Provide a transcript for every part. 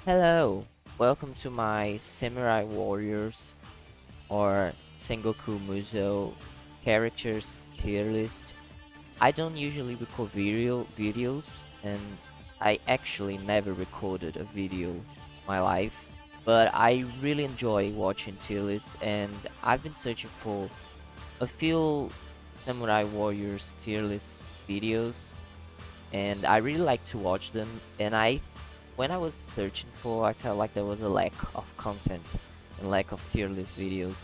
Hello, welcome to my Samurai Warriors or Sengoku Musou characters tier list. I don't usually record videos, and I actually never recorded a video in my life, but I really enjoy watching tier lists, and I've been searching for a few Samurai Warriors tier list videos, and I really like to watch them, and when I was searching for, I felt like there was a lack of content and lack of tier list videos.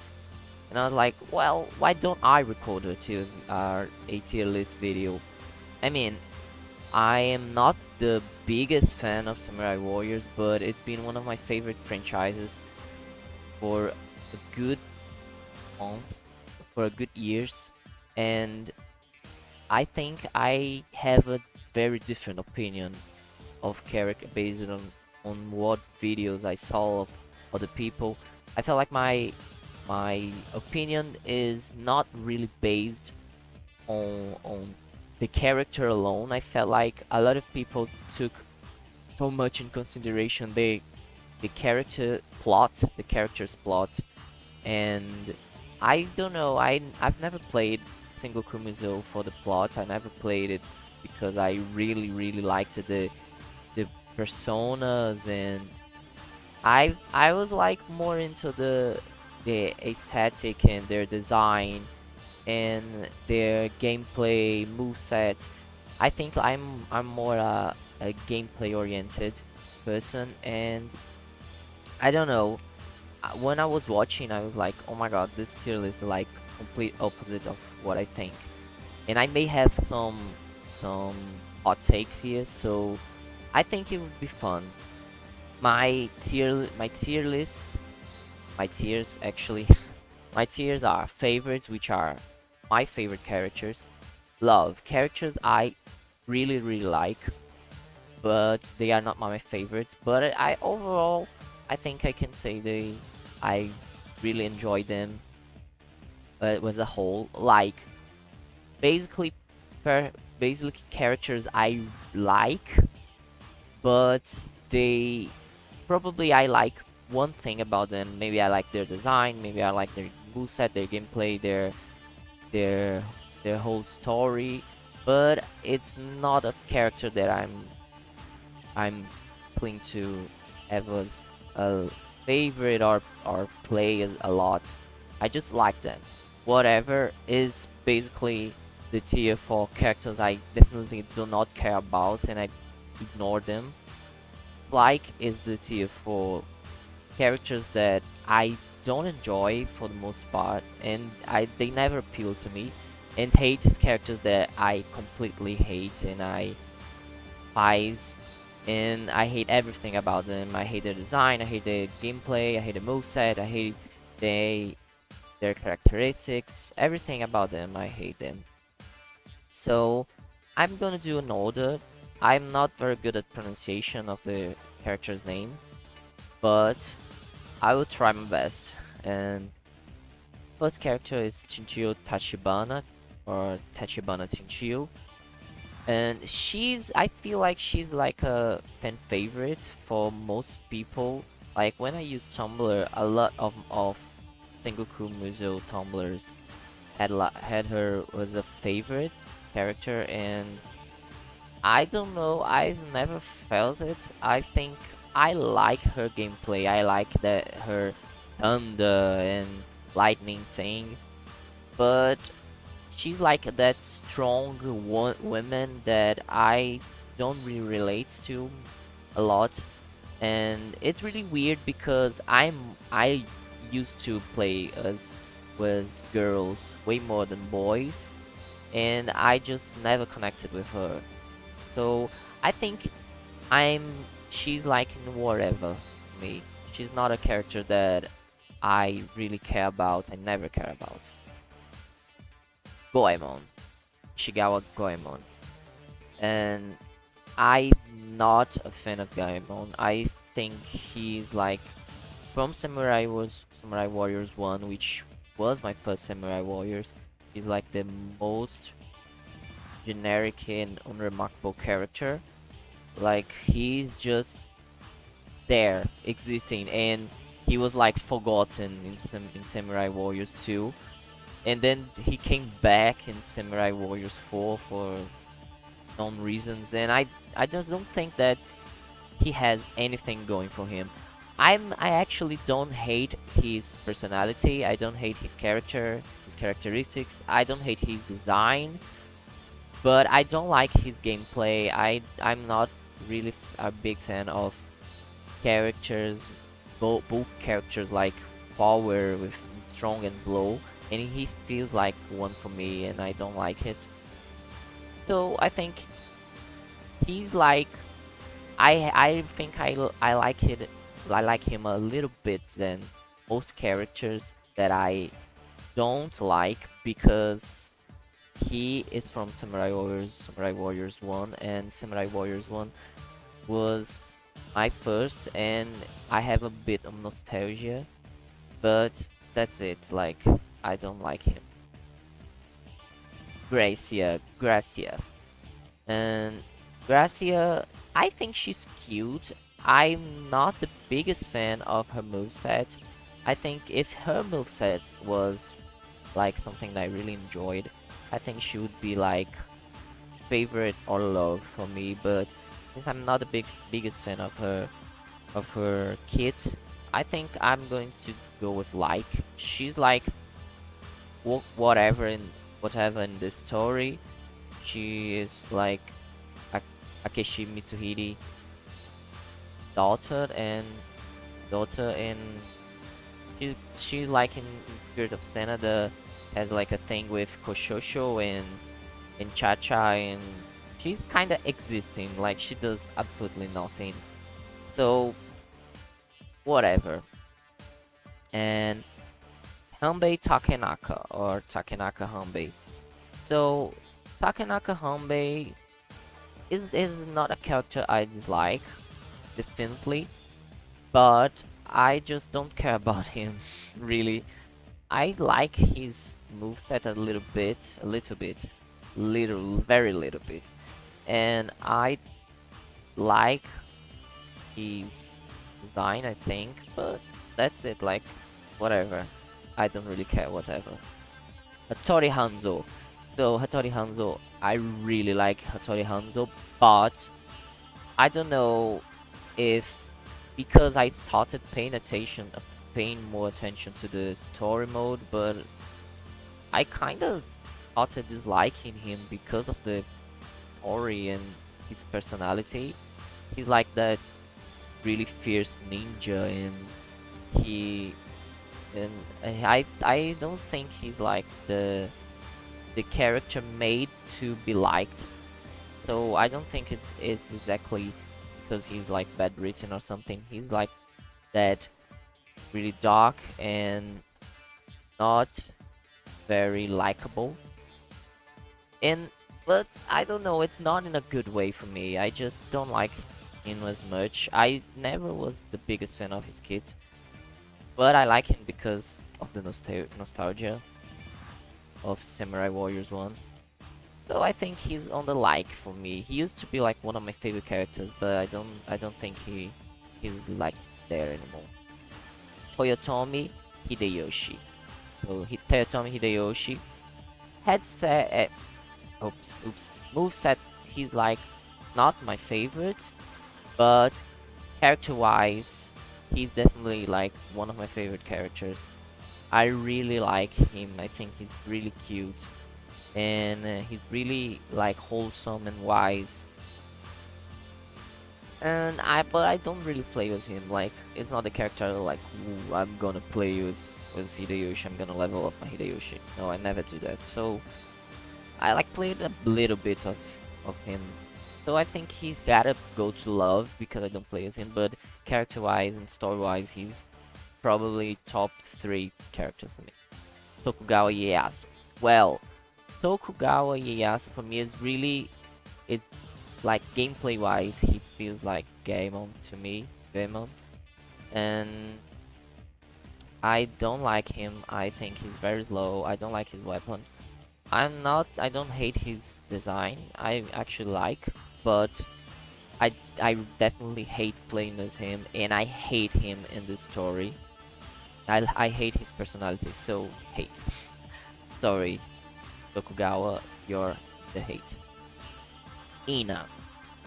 And I was like, well, why don't I record a tier list video? I mean, I am not the biggest fan of Samurai Warriors, but it's been one of my favorite franchises for a good months, for a good years, and I think I have a very different opinion of character based on what videos I saw of other people. I felt like my opinion is not really based on the character alone. I felt like a lot of people took so much in consideration the the character's plot, and I don't know. I've never played Single Kumizo for the plot. I never played it because I really liked the personas, and I was like more into the aesthetic and their design and their gameplay moveset. I think I'm more a gameplay oriented person, and I don't know. When I was watching, I was like, oh my god, this series is like complete opposite of what I think, and I may have some hot takes here, so I think it would be fun. My tier list, my tiers actually, my tiers are favorites, which are my favorite characters, love characters I really like, but they are not my favorites. But I overall, I think I can say I really enjoy them as a whole. Like basically, per basically characters I like, but they probably I like one thing about them. Maybe I like their design, maybe I like their moveset, their gameplay, their their whole story, but it's not a character that I'm planning to have as a favorite or play a lot. I just like them. Whatever is basically the tier for characters I definitely do not care about and I ignore them. Like is the tier for characters that I don't enjoy for the most part, and they never appeal to me. And hate is characters that I completely hate and I despise, and I hate everything about them. I hate their design, I hate their gameplay, I hate the moveset, I hate they their characteristics, everything about them. I hate them. So I'm gonna do an order. I'm not very good at pronunciation of the character's name, but I will try my best. And first character is Chinchillo Tachibana, or Tachibana Chinchillo. And I feel like she's like a fan favorite for most people. Like when I use Tumblr, a lot of Sengoku Musou Tumblrs had her as a favorite character, and I don't know, I've never felt it. I think I like her gameplay. I like that her thunder and lightning thing, but she's like that strong woman that I don't really relate to a lot, and it's really weird because I used to play as with girls way more than boys, and I just never connected with her. So I think I'm she's like whatever to me. She's not a character that I really care about. I never care about. Goemon, Shigawa Goemon, and I'm not a fan of Goemon. I think he's like from Samurai Warriors 1, which was my first Samurai Warriors. He's like the most generic and unremarkable character. Like he's just there existing, and he was like forgotten in in Samurai Warriors 2, and then he came back in Samurai Warriors 4 for known reasons, and I just don't think that he has anything going for him. I actually don't hate his personality. I don't hate his character, his characteristics. I don't hate his design, but I don't like his gameplay. I'm not really a big fan of characters, both characters like power with strong and slow, and he feels like one for me, and I don't like it. So I think he's like I think I like it. I like him a little bit than most characters that I don't like, because he is from Samurai Warriors 1, and Samurai Warriors 1 was my first, and I have a bit of nostalgia, but that's it. Like, I don't like him. Gracia. And Gracia, I think she's cute. I'm not the biggest fan of her moveset. I think if her moveset was like something that I really enjoyed, I think she would be like favorite or love for me. But since I'm not the biggest fan of her kit, I think I'm going to go with like. She's like whatever in the story. She is like Akeshi Mitsuhide daughter and daughter and she like in Spirit of Senna has like a thing with Koshosho and Cha-Cha, and she's kind of existing, like she does absolutely nothing. So whatever. And Hanbei Takenaka, or Takenaka Hanbei. So Takenaka Hanbei is not a character I dislike, definitely, but I just don't care about him, really. I like his moveset very little bit, and I like his design, I think, but that's it. Like, whatever. I don't really care. Whatever. Hattori Hanzo. So Hattori Hanzo, I really like Hattori Hanzo, but I don't know if because I started paying more attention to the story mode, but I kind of started disliking him because of the story and his personality. He's like that really fierce ninja, and he and I don't think he's like the character made to be liked. So I don't think it's exactly because he's like bad written or something. He's like that really dark and not very likable. And but I don't know, it's not in a good way for me. I just don't like him as much. I never was the biggest fan of his kit, but I like him because of the nostalgia of Samurai Warriors 1. So I think he's on the like for me. He used to be like one of my favorite characters, but I don't think he's like there anymore. Toyotomi Hideyoshi. So Toyotomi Hideyoshi headset. Oops. Moveset. He's like not my favorite, but character-wise, he's definitely like one of my favorite characters. I really like him. I think he's really cute, and he's really like wholesome and wise. And but I don't really play with him. Like, it's not the character like, "Ooh, I'm gonna play with Hideyoshi. I'm gonna level up my Hideyoshi." No, I never do that. So I like played a little bit of him. So I think he's gotta go to love because I don't play as him. But character-wise and story-wise, he's probably top 3 characters for me. Tokugawa Ieyasu. Well, Tokugawa Ieyasu for me is really it like gameplay-wise, he feels like Gaemon to me, Gaemon, and I don't like him. I think he's very slow. I don't like his weapon. I don't hate his design. I actually like, but I definitely hate playing as him, and I hate him in this story. I hate his personality, so hate. Sorry, Tokugawa, you're the hate. Ina.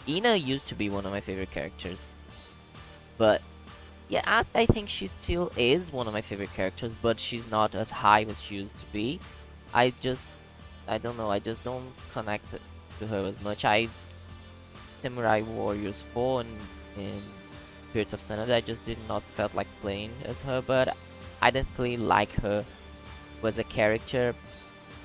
Ina used to be one of my favorite characters, but yeah, I think she still is one of my favorite characters, but she's not as high as she used to be. I just, I don't know, I just don't connect to her as much. I Samurai Warriors 4 and Spirits of Sanity, I just did not felt like playing as her, but I definitely like her as a character.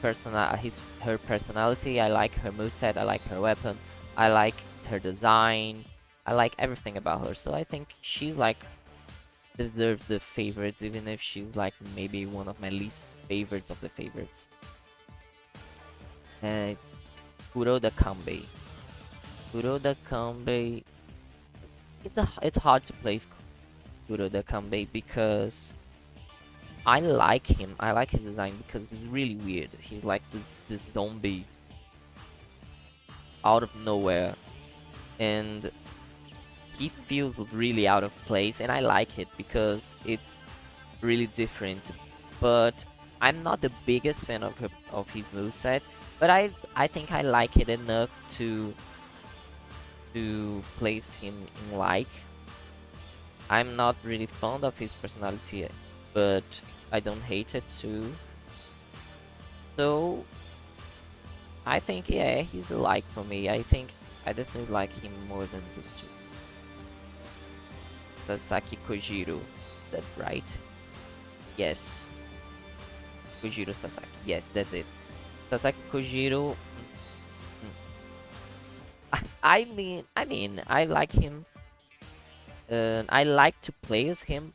Her personality, I like her moveset, I like her weapon, I like her design, I like everything about her. So I think she like deserves the favorites, even if she's like maybe one of my least favorites of the favorites. Uh, Kuroda Kanbei. Kuroda Kanbei. It's hard to place Kuroda Kanbei because I like him. I like his design because he's really weird. He's like this zombie out of nowhere, and he feels really out of place, and I like it because it's really different. But I'm not the biggest fan of his moveset, but I think I like it enough to place him in like. I'm not really fond of his personality, but I don't hate it too. So I think yeah, he's a like for me. I think I definitely like him more than these two. Sasaki Kojiro, that right? Yes, Kojiro Sasaki. Yes, that's it. Sasaki Kojiro. I mean, I like him. I like to play as him.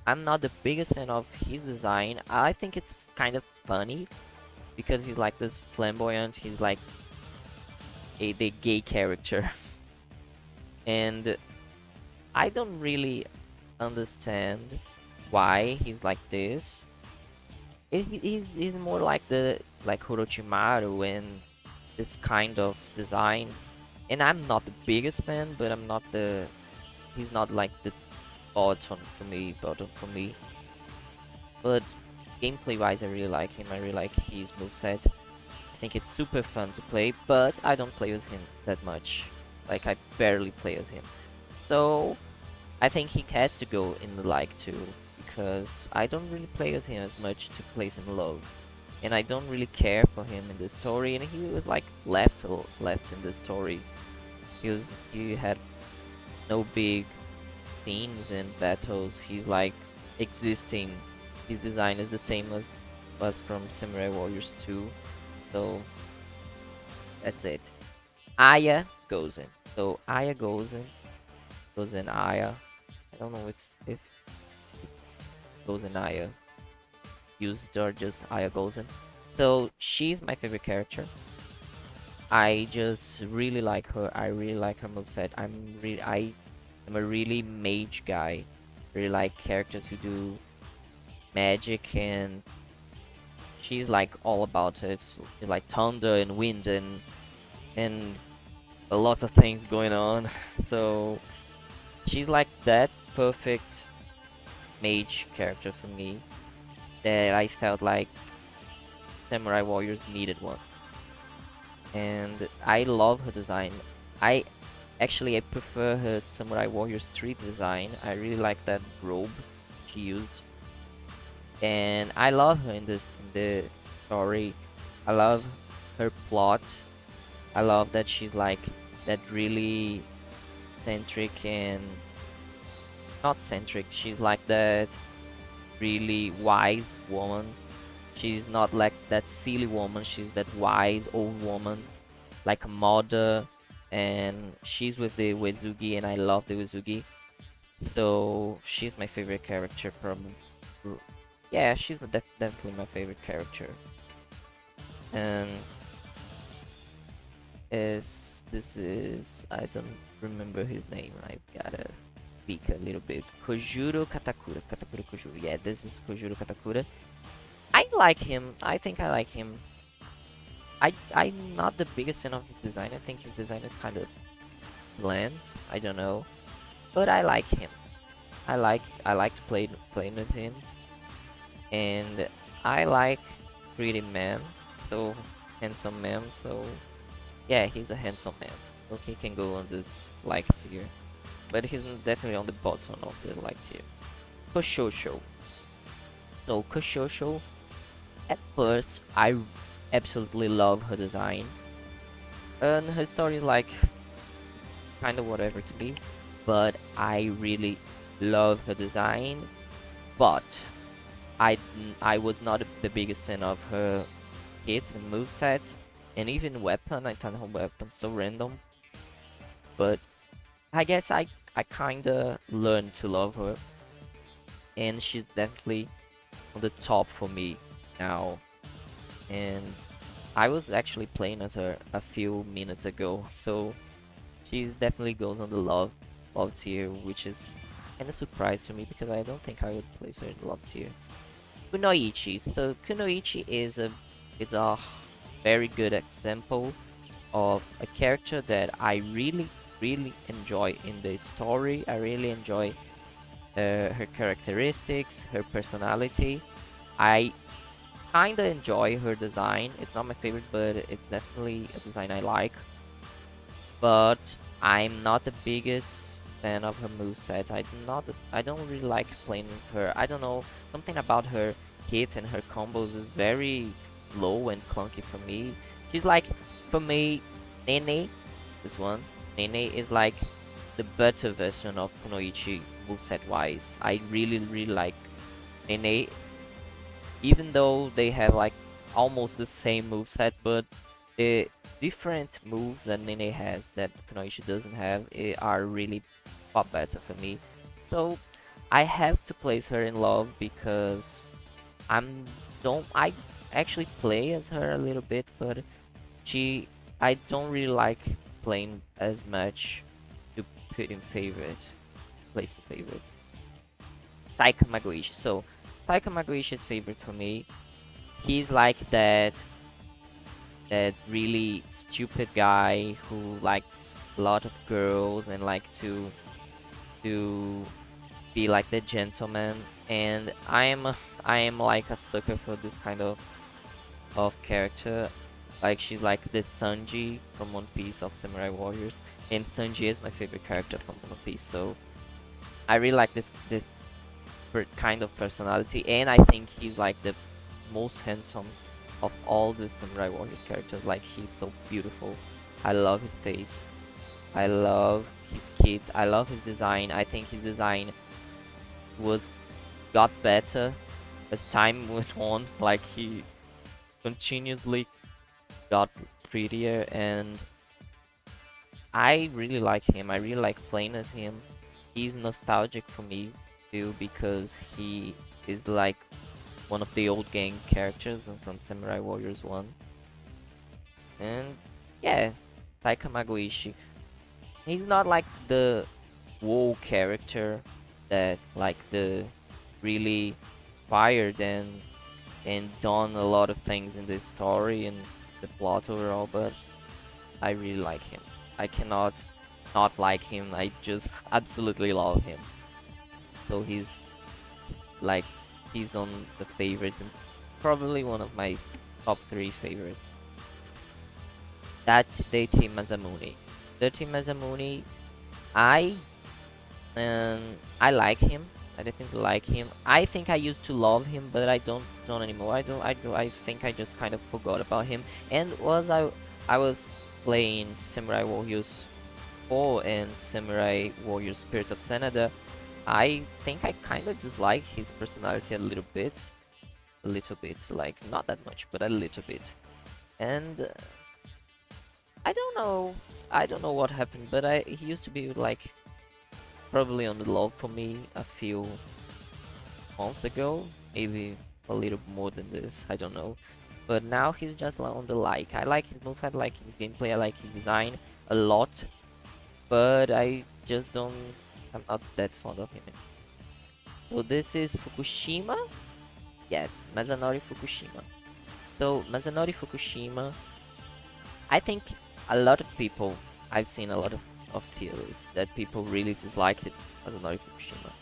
I'm not the biggest fan of his design. I think it's kind of funny because he's like this flamboyant. He's like the gay character, and I don't really understand why he's like this. He's more like the like Orochimaru and this kind of designs. And I'm not the biggest fan, but I'm not the he's not like the bottom for me. But gameplay wise, I really like him. I really like his moveset. I think it's super fun to play, but I don't play as him that much. Like I barely play as him. So I think he has to go in the like too, because I don't really play as him as much to place in love. And I don't really care for him in the story, and he was like left in the story. He had no big scenes and battles. He's like existing. His design is the same as was from Samurai Warriors 2. So that's it. Aya goes in. So Aya goes in Aya. I don't know if it's goes in Aya used or just Aya goes in. So she's my favorite character. I just really like her. I really like her moveset. I am a really mage guy. Really like characters who do magic, and she's like all about it. Like thunder and wind and a lot of things going on. So she's like that perfect mage character for me that I felt like Samurai Warriors needed one. And I love her design. I I prefer her Samurai Warriors 3 design. I really like that robe she used, and I love her in this in the story. I love her plot. I love that she's like that really centric and not centric. She's like that really wise woman. She's not like that silly woman. She's that wise old woman, like a mother, and she's with the Wezugi, and I love the Wezugi. So she's my favorite character from. Yeah, she's definitely my favorite character. And is this is I don't remember his name. I've gotta speak a little bit. Kojuro Katakura. Katakura Kojuro. Yeah, this is Kojuro Katakura. I like him. I think I like him. I'm not the biggest fan of his design. I think his design is kind of bland. I don't know, but I like him. I like to play with him, and I like pretty man, so handsome man. So yeah, he's a handsome man. So he can go on this like tier, but he's definitely on the bottom of the like tier. Koshosho. So Koshosho, at first I absolutely love her design, and her story is like kind of whatever to me, but I really love her design. But I was not the biggest fan of her hits and movesets, and even weapon. I found her weapon so random, but I guess I kinda learned to love her, and she's definitely on the top for me now. And I was actually playing as her a few minutes ago, so she definitely goes on the love tier, which is kind of surprise to me because I don't think I would place her in love tier. Kunoichi. So Kunoichi is a very good example of a character that I really enjoy in the story. I really enjoy her characteristics, her personality. I kinda enjoy her design. It's not my favorite, but it's definitely a design I like. But I'm not the biggest fan of her moveset. I don't really like playing with her. I don't know, something about her hits and her combos is very low and clunky for me. She's like, for me, Nene, this one, Nene is like the better version of Kunoichi moveset wise. I really like Nene, even though they have like almost the same moveset, but the different moves that Nene has that Kunoichi doesn't have are really far better for me. So I have to place her in love because I'm don't I actually play as her a little bit, but she I don't really like playing as much to put in favorite, place in favorite. Saika Magoishi. So Saika Magoishi's favorite for me. He's like that really stupid guy who likes a lot of girls and like to be like the gentleman, and I am like a sucker for this kind of character. Like she's like the Sanji from One Piece of Samurai Warriors, and Sanji is my favorite character from One Piece. So I really like this kind of personality, and I think he's like the most handsome of all the Samurai Warriors characters. Like he's so beautiful. I love his face. I love his kit. I love his design. I think his design was got better as time went on. Like he continuously got prettier, and I really like him. I really like playing as him. He's nostalgic for me too because he is like one of the old gang characters from Samurai Warriors 1. And yeah, Taika Magoishi. He's not like the WoW character that like the really fired and done a lot of things in the story and the plot overall, but I really like him. I cannot not like him. I just absolutely love him. So like he's on the favorites and probably one of my top 3 favorites. That's Deity Mazamune. Deity Mazamune, I I like him. I definitely like him. I think I used to love him, but I don't anymore. I think I just kind of forgot about him. And I was playing Samurai Warriors 4 and Samurai Warriors Spirit of Sanada, I think I kind of dislike his personality a little bit. A little bit, like not that much, but a little bit. And I don't know. I don't know what happened, but he used to be like probably on the low for me a few months ago, maybe a little more than this. I don't know. But now he's just on the like. I like his moveset, I like his gameplay, I like his design a lot, but I just don't. I'm not that fond of him. So this is Fukushima. Yes, Mazanori Fukushima. So Mazanori Fukushima, I think a lot of people, I've seen a lot of of tier list that people really disliked it, Masanori Fukushima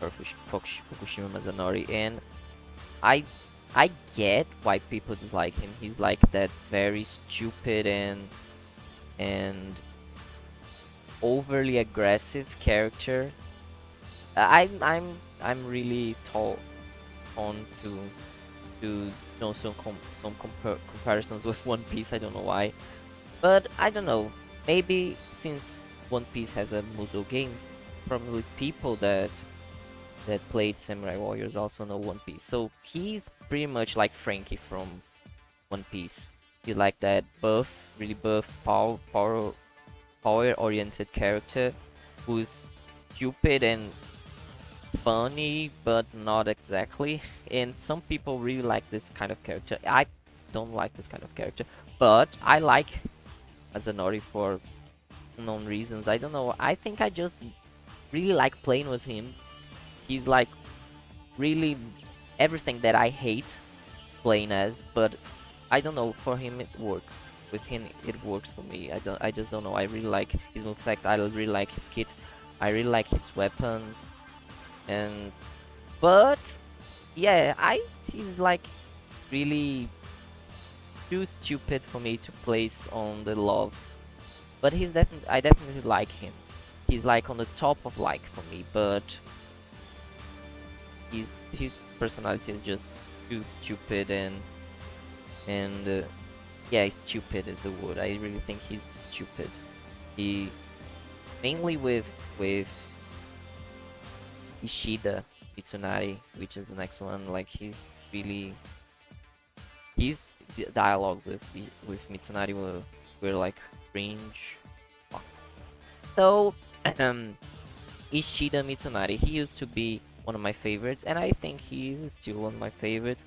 or Fukushima Masanori, and I I get why people dislike him. He's like that very stupid and overly aggressive character. I'm really on to do some comparisons with One Piece. I don't know why, but I don't know. Maybe since One Piece has a Muso game, probably people that played Samurai Warriors also know One Piece. So he's pretty much like Frankie from One Piece. He's like that buff, really buff, power-oriented character who's stupid and funny, but not exactly. And some people really like this kind of character. I don't like this kind of character, but I like Azanori for unknown reasons. I don't know. I think I just really like playing with him. He's like really everything that I hate playing as, but I don't know. For him, it works. With him, it works for me. I just don't know. I really like his movesets. I really like his kit. I really like his weapons. And but yeah, he's like really too stupid for me to place on the love. But I definitely like him. He's like on the top of like for me, but his personality is just too stupid and yeah, stupid is the word. I really think he's stupid. He mainly with Ishida Mitsunari, which is the next one. Like he's really his dialogue with Mitsunari were like cringe. Fuck. So Ishida Mitsunari, he used to be one of my favorites, and I think he is still one of my favorites.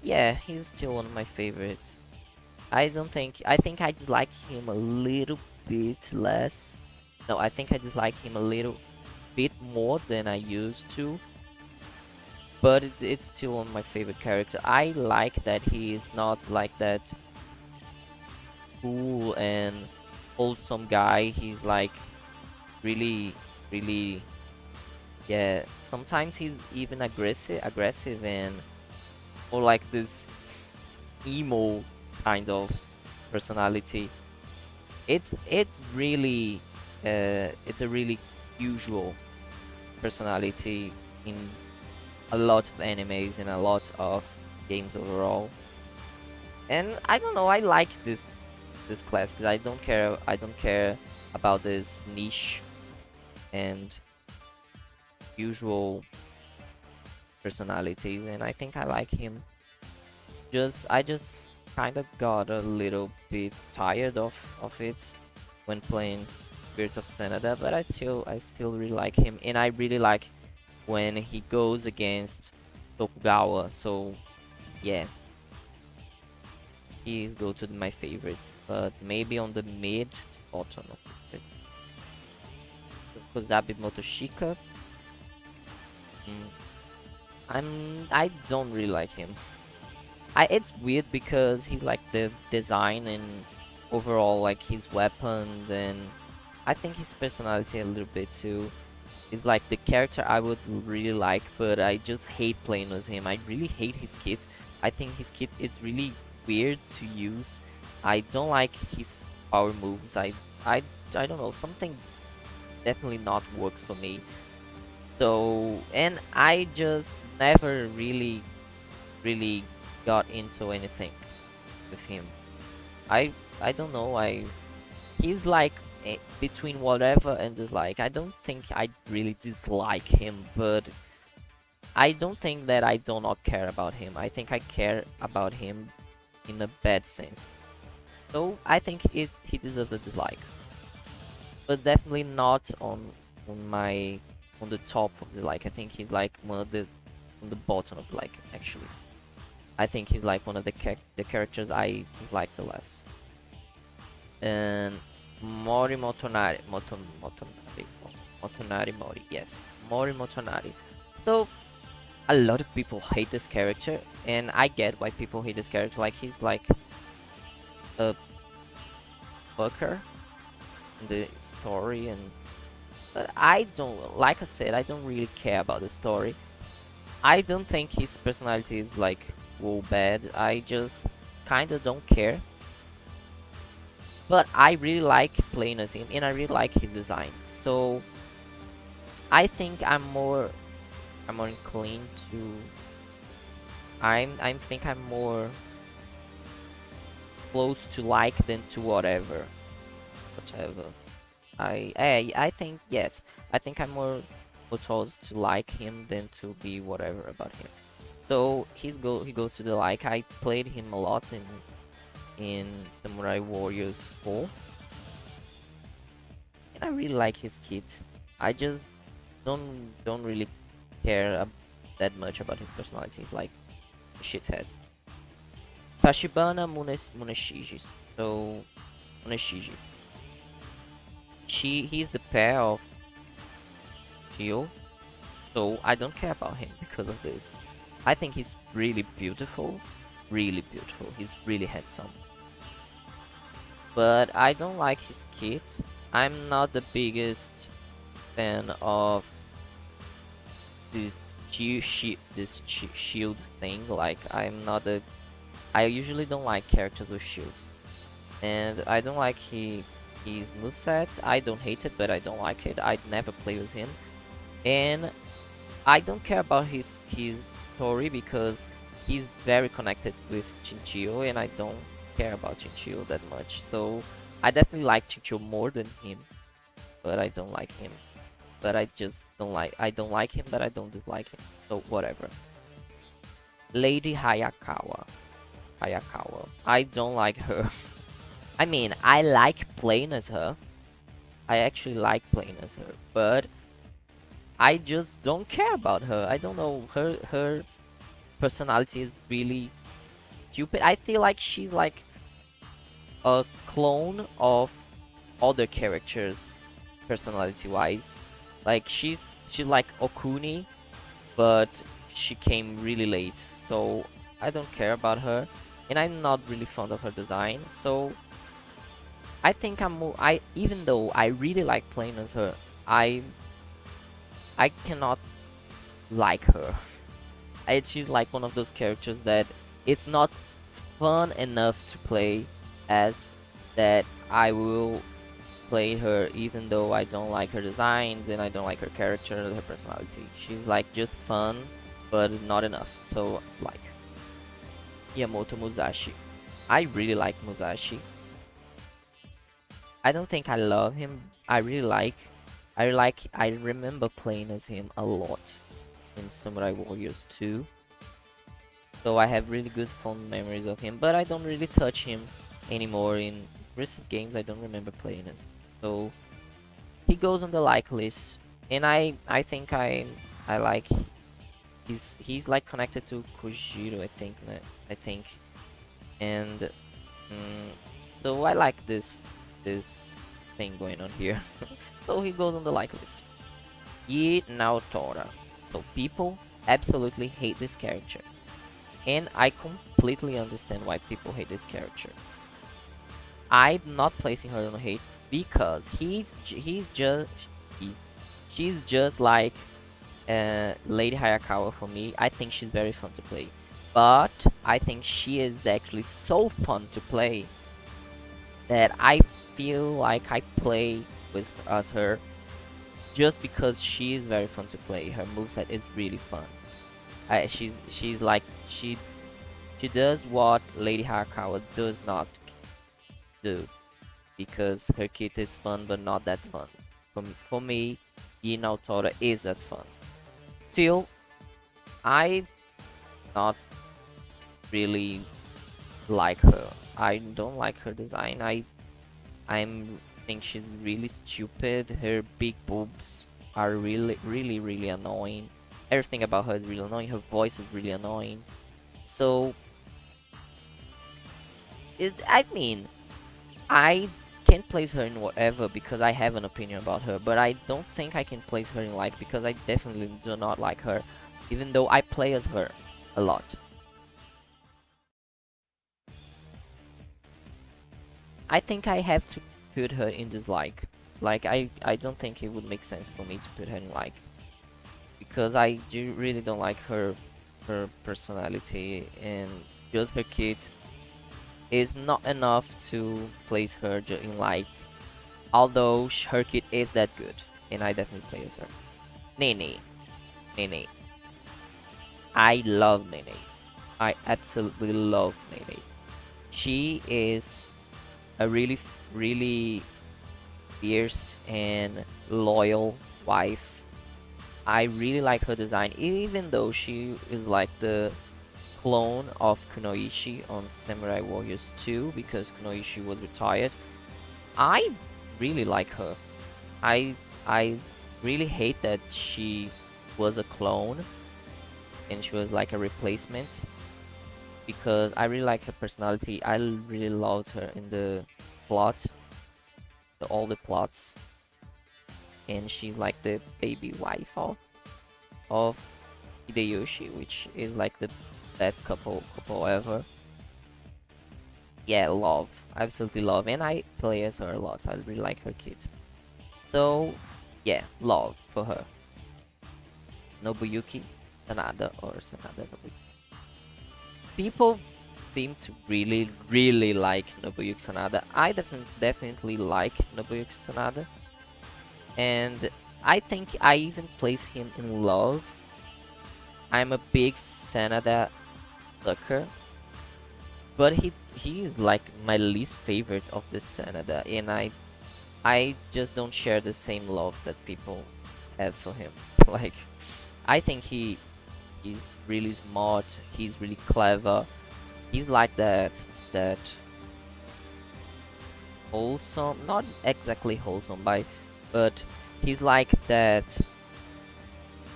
Yeah, he's still one of my favorites. I think I dislike him a little bit less. No, I think I dislike him a little bit more than I used to, but it's still one of my favorite character. I like that he is not like that cool and wholesome guy. He's like really, really, yeah. Sometimes he's even aggressive and or like this emo kind of personality. It's a really usual personality in a lot of animes and a lot of games overall. And I don't know, I like this class because I don't care about this niche and usual personalities, and I think I like him. I just kind of got a little bit tired of it when playing Spirit of Sanada, but I still really like him, and I really like when he goes against Tokugawa. So yeah, he's go to my favorites, but maybe on the mid to bottom of it. Kozabi Motoshika, mm, I don't really like him. It's weird because he's like the design and overall like his weapons, and I think his personality a little bit too. Is like the character I would really like, but I just hate playing with him. I really hate his kit. I think his kit is really weird to use. I don't like his power moves. I I don't know, something definitely not works for me. So, and I just never really got into anything with him. I don't know. He's like between whatever and dislike. I don't think I really dislike him, but I don't think that I do not care about him. I think I care about him in a bad sense. So I think he deserves a dislike, but definitely not on the top of the like. I think he's like one of the on the bottom of the like actually. I think he's like one of the characters I dislike the less. And Mori Motonari, Motonari Mori, yes, Mori Motonari. So a lot of people hate this character, and I get why people hate this character. Like he's like a fucker. in the story, and but I don't, like I said, I don't really care about the story. I don't think his personality is like whoa bad. I just kind of don't care. But I really like playing as him, and I really like his design. So I think I'm more inclined to I think I'm more close to like than to whatever. I think yes. I think I'm more towards to like him than to be whatever about him. So he goes to the like. I played him a lot in Samurai Warriors 4, and I really like his kit. I just don't really care that much about his personality. It's like a shithead. Tashibana Muneshiji. So Muneshiji. He's the pair of Shio, so I don't care about him because of this. I think he's really beautiful, really beautiful. He's really handsome, but I don't like his kit. I'm not the biggest fan of the shield thing. Like I'm not the. I usually don't like characters with shields, and I don't like his moveset. I don't hate it, but I don't like it. I'd never play with him, and I don't care about his story because he's very connected with Chinchillo, and I don't care about Chinchillo that much. So I definitely like Chinchillo more than him, but I don't like him. But I just don't like. I don't like him, but I don't dislike him. So whatever. Lady Hayakawa. Hayakawa. I don't like her. I mean, I like playing as her. I actually like playing as her, but I just don't care about her. I don't know. Her personality is really stupid. I feel like she's like a clone of other characters, personality wise. Like she like Okuni, but she came really late. So I don't care about her, and I'm not really fond of her design. So I think I'm more. I even though I really like playing as her, I I cannot like her. She's like one of those characters that it's not fun enough to play as that I will play her even though I don't like her designs and I don't like her character or her personality. She's like just fun, but not enough. So it's like Yamoto Musashi. I really like Musashi. I don't think I love him. I remember playing as him a lot in Samurai Warriors 2. So I have really good fond memories of him, but I don't really touch him anymore in recent games. I don't remember playing as. So he goes on the like list, and I think I like he's like connected to Kojiro. I think, and so I like this thing going on here. So he goes on the like list. Yi Naotora. So people absolutely hate this character, and I completely understand why people hate this character. I'm not placing her on hate because he's just he, she's just like Lady Hayakawa for me. I think she's very fun to play, but I think she is actually so fun to play that I feel like I play with as her just because she is very fun to play. Her moveset is really fun. She's like she does what Lady Hayakawa does not do because her kit is fun but not that fun. For me, Yin Autora is that fun. Still, I not really like her. I don't like her design. I'm think she's really stupid. Her big boobs are really annoying. Everything about her is really annoying. Her voice is really annoying. So I mean, I can place her in whatever because I have an opinion about her, but I don't think I can place her in like because I definitely do not like her, even though I play as her a lot. I think I have to put her in dislike Like I don't think it would make sense for me to put her in like, because I do really don't like her personality, and just her kit is not enough to place her in like. Although her kit is that good, and I definitely play as her. Nene, Nene, I love Nene. I absolutely love Nene. She is a really fierce and loyal wife. I really like her design, even though she is like the clone of Kunoichi on Samurai Warriors 2, because Kunoichi was retired. I really like her. I really hate that she was a clone and she was like a replacement, because I really like her personality. I really loved her in the plot, all the plots, and she's like the baby wife of Hideyoshi, which is like the best couple ever. Yeah, love, absolutely love, and I play as her a lot. I really like her kit. So yeah, love for her. Nobuyuki Sanada or Sanada Nobuyuki. People seem to really like Nobuyuki Sanada. I definitely like Nobuyuki Sanada, and I think I even place him in love. I'm a big Sanada sucker, but he is like my least favorite of the Sanada, and I just don't share the same love that people have for him. Like, I think he's really smart. He's really clever. He's like that wholesome, not exactly wholesome, but he's like that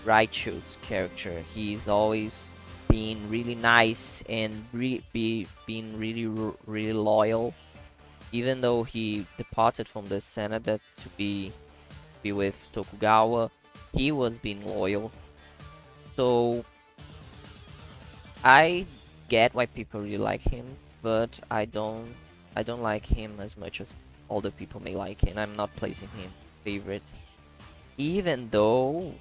righteous character. He's always being really nice and being really loyal. Even though he departed from the Senate to be with Tokugawa, he was being loyal. So I get why people really like him, but I don't like him as much as other people may like, and I'm not placing him favorite. Even though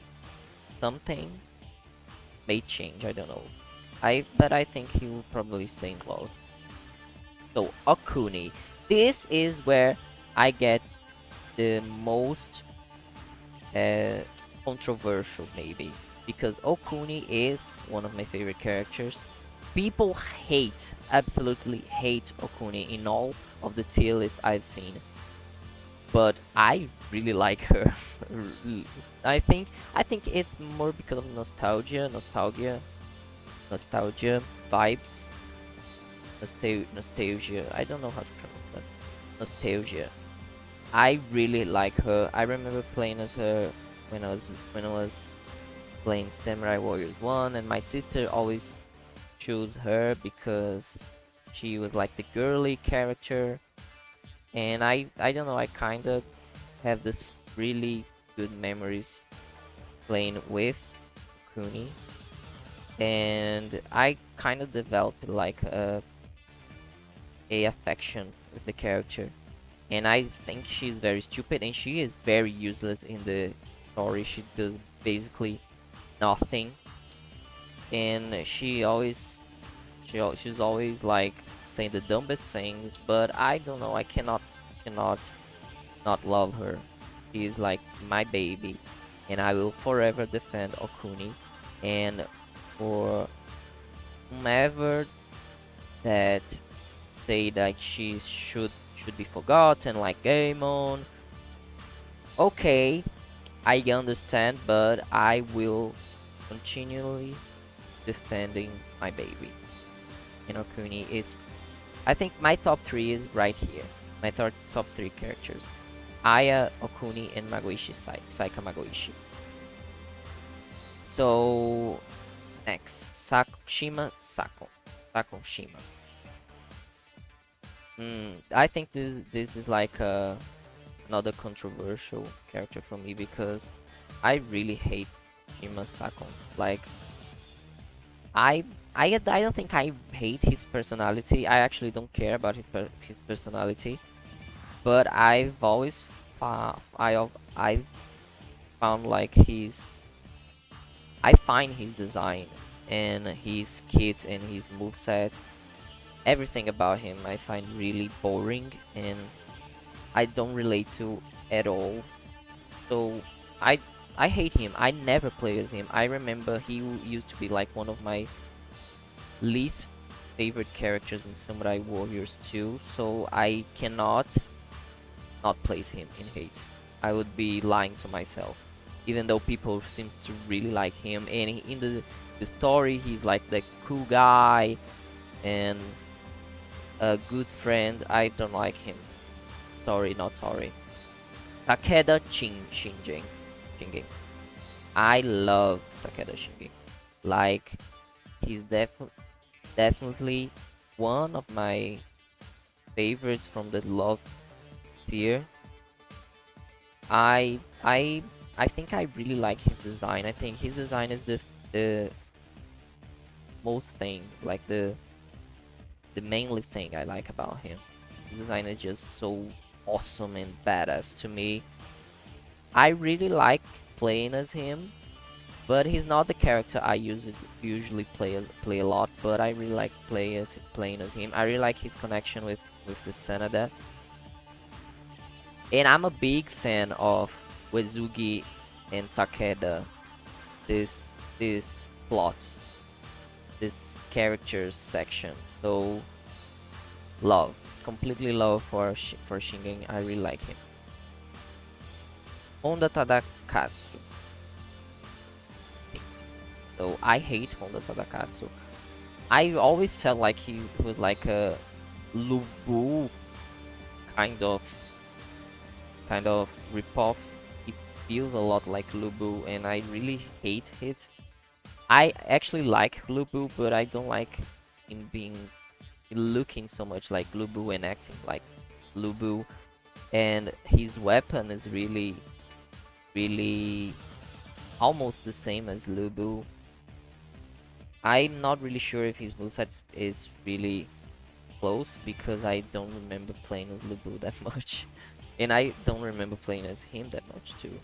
something may change, I don't know. I think he will probably stay involved. So Okuni, this is where I get the most uh, controversial maybe, because Okuni is one of my favorite characters. People hate, absolutely hate Okuni in all of the tier lists I've seen, but I really like her. I think I think it's more because of nostalgia vibes, nostalgia. I don't know how to pronounce that. Nostalgia. I really like her. I remember playing as her when I was playing Samurai Warriors 1, and my sister always chose her because she was like the girly character, and I don't know, I kind of have this really good memories playing with Kuni, and I kind of developed like a affection with the character. And I think she's very stupid, and she is very useless in the story. She does basically nothing, and she's always like saying the dumbest things. But I don't know. I cannot not love her. She is like my baby, and I will forever defend Okuni. And for whomever that say like she should be forgotten, like Game On. Okay, I understand, but I will continually defending my baby. And Okuni is, I think my top three is right here. My top three characters: Aya, Okuni, and Magoishi Saika Magoishi. So next, Shima Sako. Sako Shima. I think this is like another controversial character for me, because I really hate Shima Sako. Like, I I don't think I hate his personality. I actually don't care about his personality, but I've always I found like I find his design and his kit and his moveset, everything about him I find really boring and I don't relate to at all. So I I hate him. I never play as him. I remember he used to be like one of my least favorite characters in Samurai Warriors 2, so I cannot not place him in hate. I would be lying to myself. Even though people seem to really like him, and in the story, he's like the cool guy and a good friend. I don't like him. Sorry, not sorry. Takeda Shingen. I love Takeda Shingen. Like he's definitely one of my favorites from the love tier. I I I think I really like his design. I think his design is the most thing, like the mainly thing I like about him. His design is just so awesome and badass to me. I really like playing as him, but he's not the character I usually play a lot. But I really like playing as him. I really like his connection with the Senada, and I'm a big fan of Wezugi and Takeda. This plot, this characters section. So love, completely love for Shingen. I really like him. Honda Tadakatsu. So I hate Honda Tadakatsu. I always felt like he was like a Lubu kind of ripoff. He feels a lot like Lubu, and I really hate it. I actually like Lubu, but I don't like him looking so much like Lubu and acting like Lubu. And his weapon is really almost the same as Lubu. I'm not really sure if his moveset is really close because I don't remember playing as Lubu that much. And I don't remember playing as him that much too.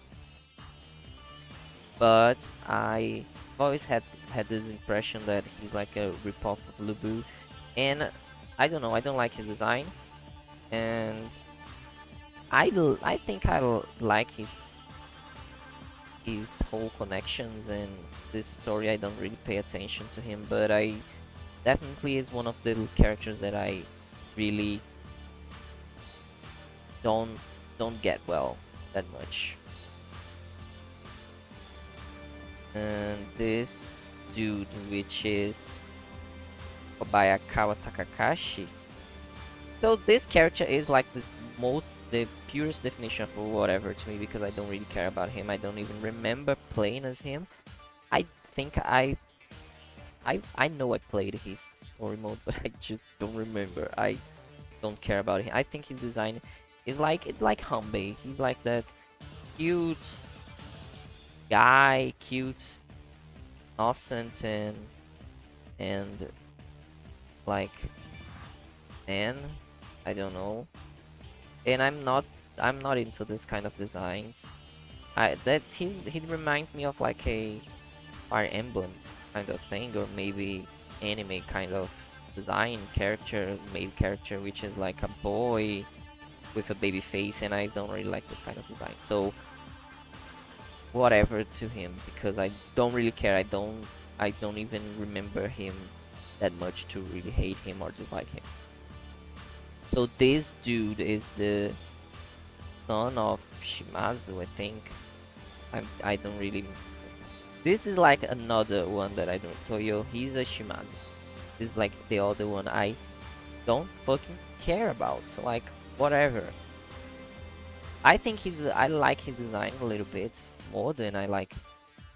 But I've always had this impression that he's like a ripoff of Lubu. And I don't know, I don't like his design. And I think like his whole connections and this story. I don't really pay attention to him, but I definitely is one of the characters that I really don't don't get well that much. And this dude, which is Kobayakawa Takakashi. So this character is like the purest definition of whatever to me because I don't really care about him. I don't even remember playing as him. I think I know I played his story mode, but I just don't remember. I don't care about him. I think his design is like it's like Hanbei. He's like that cute guy, cute, innocent, and like man. I don't know. And I'm not into this kind of designs. He reminds me of like a Fire Emblem kind of thing, or maybe anime kind of design character, main character, which is like a boy with a baby face, and I don't really like this kind of design. So whatever to him, because I don't really care. I don't even remember him that much to really hate him or dislike him. So this dude is the son of Shimazu, I think. I don't really. This is like another one that I don't. Toyo, he's a Shimazu. This is like the other one I don't fucking care about. So like whatever. I think I like his design a little bit more than I like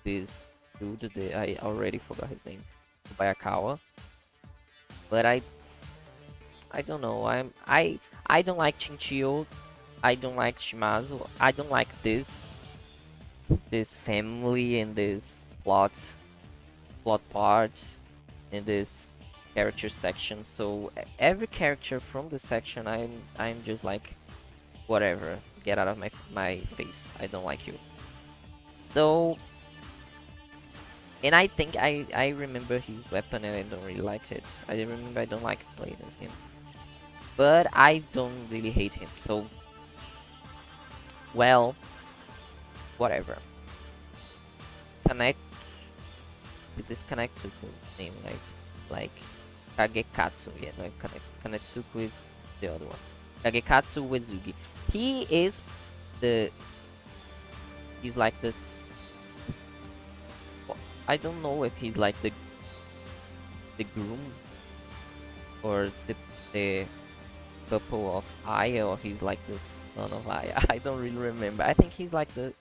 this dude. I already forgot his name, Bayakawa. But I don't know. I don't like Chinchillo. I don't like Shimazu. I don't like this family and this plot part in this character section. So every character from the section I'm just like whatever. Get out of my face. I don't like you. So, and I think I remember his weapon and I don't really like it. I remember I don't like playing as him, but I don't really hate him. So, well, whatever. Connect with this Kanetsuku name, like Kagekatsu. Yeah, no, Kanetsuku is the other one. Kagekatsu with Zugi. He is the he's like this. I don't know if he's like the groom or the couple of Aya, or he's like the son of Aya. I don't really remember. I think he's like the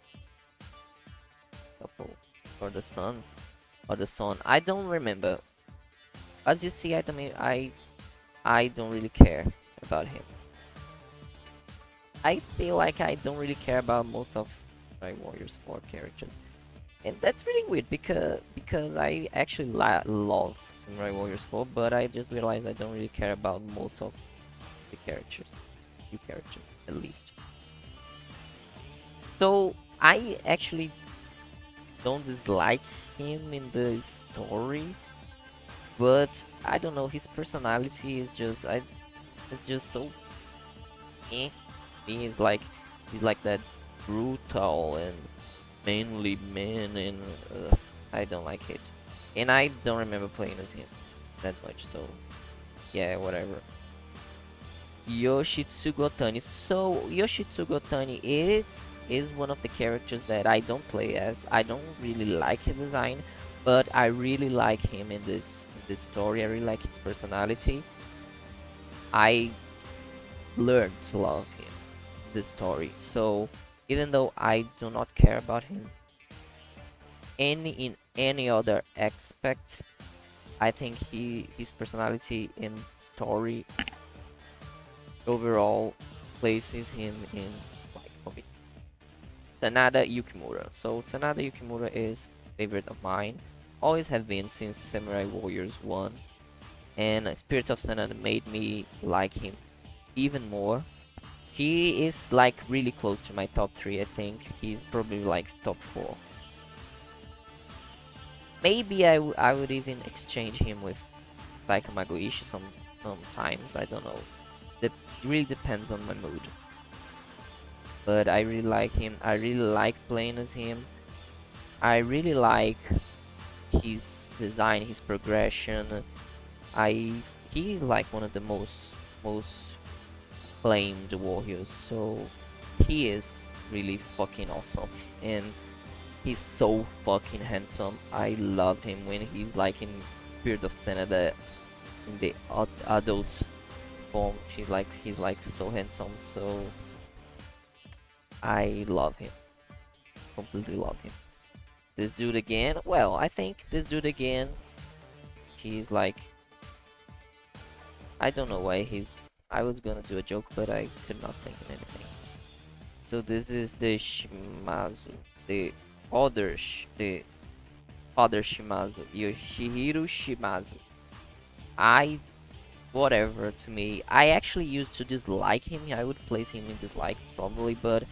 couple or the son or the son. I don't remember. As you see, I don't really care about him. I feel like I don't really care about most of my Warriors 4 characters. And that's really weird because I actually love Samurai Warriors 4, but I just realized I don't really care about most of the characters. Few characters, at least. So I actually don't dislike him in the story, but I don't know, his personality is just it's just so eh. He's like that brutal and manly man, and I don't like it. And I don't remember playing as him that much, so yeah, whatever. Yoshitsugu Tani. So Yoshitsugu Tani is one of the characters that I don't play as. I don't really like his design, but I really like him in this story. I really like his personality. I learned to love him in this story. So even though I do not care about him in any other aspect, I think his personality and story overall places him in, like, okay. Sanada Yukimura. So Sanada Yukimura is a favorite of mine. Always have been since Samurai Warriors 1. And Spirit of Sanada made me like him even more. He is like really close to my top 3, I think. He's probably like top 4. Maybe I would even exchange him with Saika Magoishi sometimes. I don't know. It really depends on my mood. But I really like him. I really like playing as him. I really like his design, his progression. I He's like one of the most claimed warriors, so he is really fucking awesome. And he's so fucking handsome. I love him when he's like in Beard of Senna, in the adult form. He's like so handsome. So I love him. Completely love him. This dude again. Well, I think this dude again. He's like, I don't know why he's. I was gonna do a joke, but I could not think of anything. So this is the Shimazu, the other Shimazu, Yoshihiro Shimazu. I Whatever to me. I actually used to dislike him. I would place him in dislike probably, but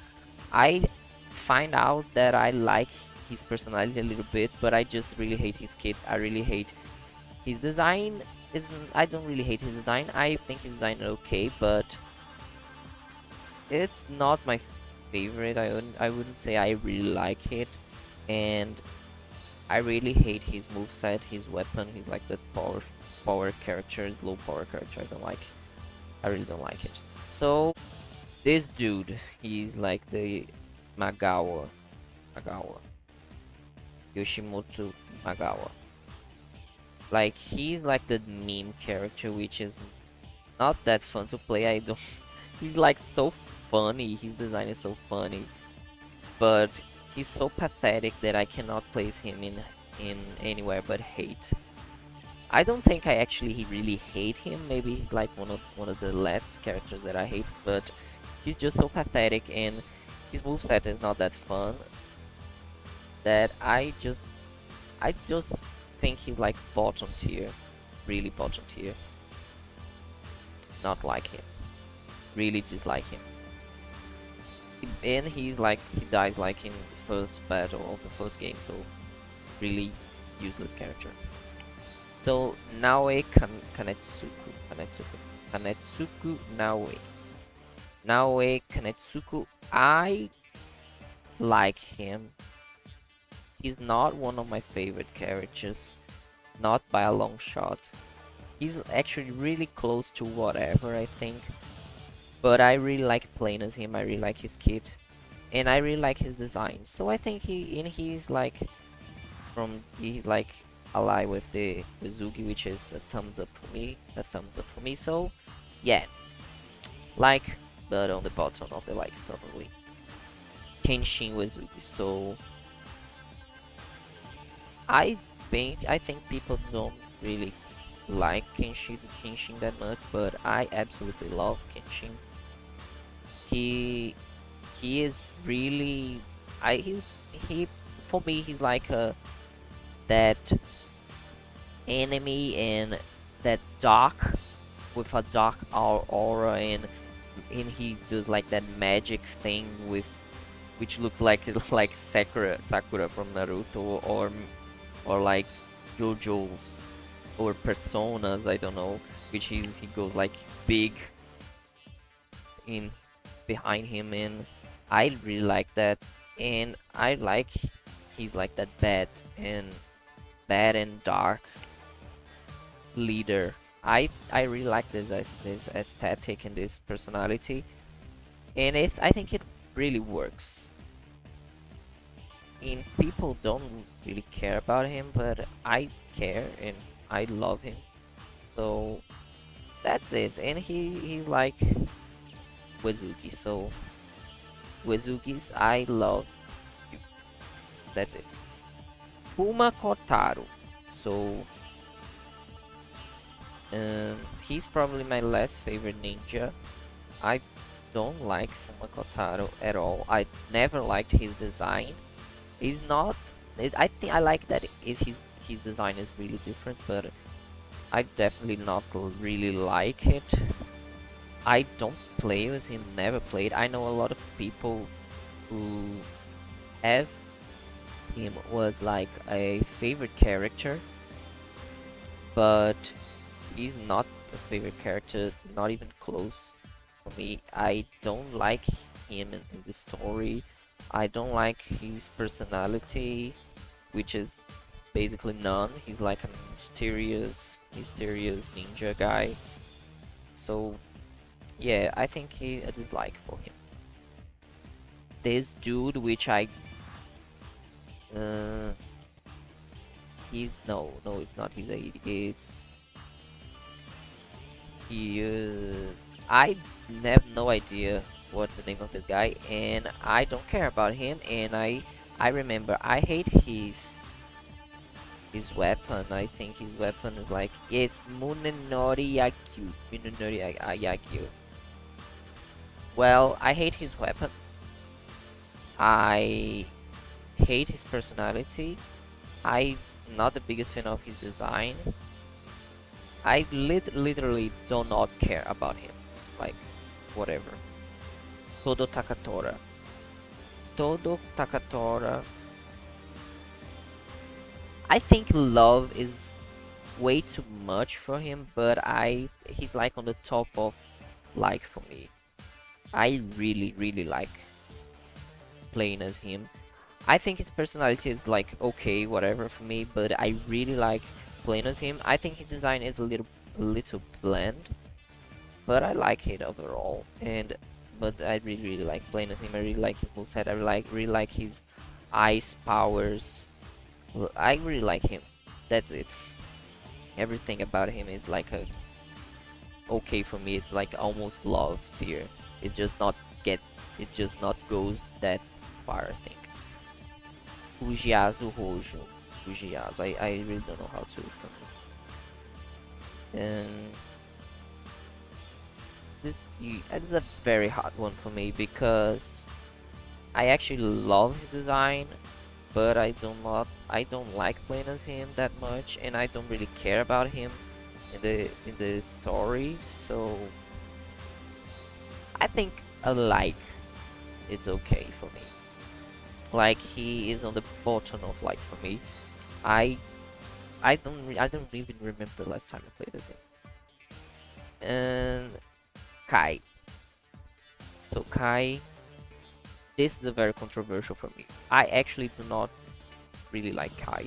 I find out that I like his personality a little bit, but I just really hate his kit. I really hate his design. Isn't I don't really hate his design. I think his design is okay, but it's not my favorite. I wouldn't say I really like it, and I really hate his moveset, his weapon. He's like the power character, low power character. I really don't like it. So this dude, he's like the Magawa, Yoshimoto Magawa. Like, he's like the meme character, which is not that fun to play. I don't. He's like so funny. His design is so funny, but he's so pathetic that I cannot place him in anywhere but hate. I don't think I actually really hate him. Maybe he's like one of the less characters that I hate, but he's just so pathetic, and his moveset is not that fun. That I just think he's like bottom tier, really bottom tier. Not like him. Really dislike him. and he's like he dies like in the first battle of the first game, so really useless character. So Naoe Kanetsuku Naoe Kanetsuku. I like him. He's not one of my favorite characters, not by a long shot. He's actually really close to whatever I think, but I really like playing as him. I really like his kit, and I really like his design. So I think he's like he's like ally with the Mizugi, which is a thumbs up for me. A thumbs up for me. So yeah, like, but on the bottom of the like probably Kenshin Mizugi. So I think people don't really like Kenshin that much, but I absolutely love Kenshin. He he is really he for me he's like a that enemy and that dark with a dark aura, and he does like that magic thing with which looks like like Sakura from Naruto, or like JoJo's or Personas, I don't know, which he goes like big in behind him, and I really like that, and I like he's like that bad and dark leader. I really like this aesthetic and this personality, and I think it really works. And people don't really care about him, but I care and I love him. So that's it. And he's like Wazuki. So Wazukis, I love you. That's it. Puma Kotaro. So he's probably my last favorite ninja. I don't like Fuma Kotaro at all. I never liked his design. He's not. I think I like that is his design is really different, but I definitely not really like it. I don't play with him. Never played. I know a lot of people who have him was like a favorite character, but he's not a favorite character. Not even close for me. I don't like him in the story. I don't like his personality, which is basically none. He's like a mysterious ninja guy. So yeah, I think he a dislike for him. This dude, which uh, he's no, it's not his age. It's he. I have no idea what the name of the guy, and I don't care about him. And I remember I hate his weapon. I think his weapon is like it's Munenori Yakyu. Yakyu. Well, I hate his weapon. I hate his personality. I'm not the biggest fan of his design. I literally do not care about him. Like, whatever. Todo Takatora. Todo Takatora. I think love is way too much for him, but he's like on the top of like for me. I really like playing as him. I think his personality is like okay, whatever for me, but I really like playing as him. I think his design is a little bland, but I like it overall. And but I really like playing as him. I really like his moveset. I really like his ice powers. I really like him. That's it. Everything about him is like a okay for me. It's like almost love tier. It just not get. It just not goes that far, I think. Ujiazu Hojo. Ujiazu. I really don't know how to pronounce. And it's a very hard one for me because I actually love his design, but I don't like playing as him that much, and I don't really care about him in the story. So I think I like it's okay for me. Like he is on the bottom of like for me. I I don't even remember the last time I played as him. And Kai. So Kai, this is a very controversial for me. I actually do not really like Kai.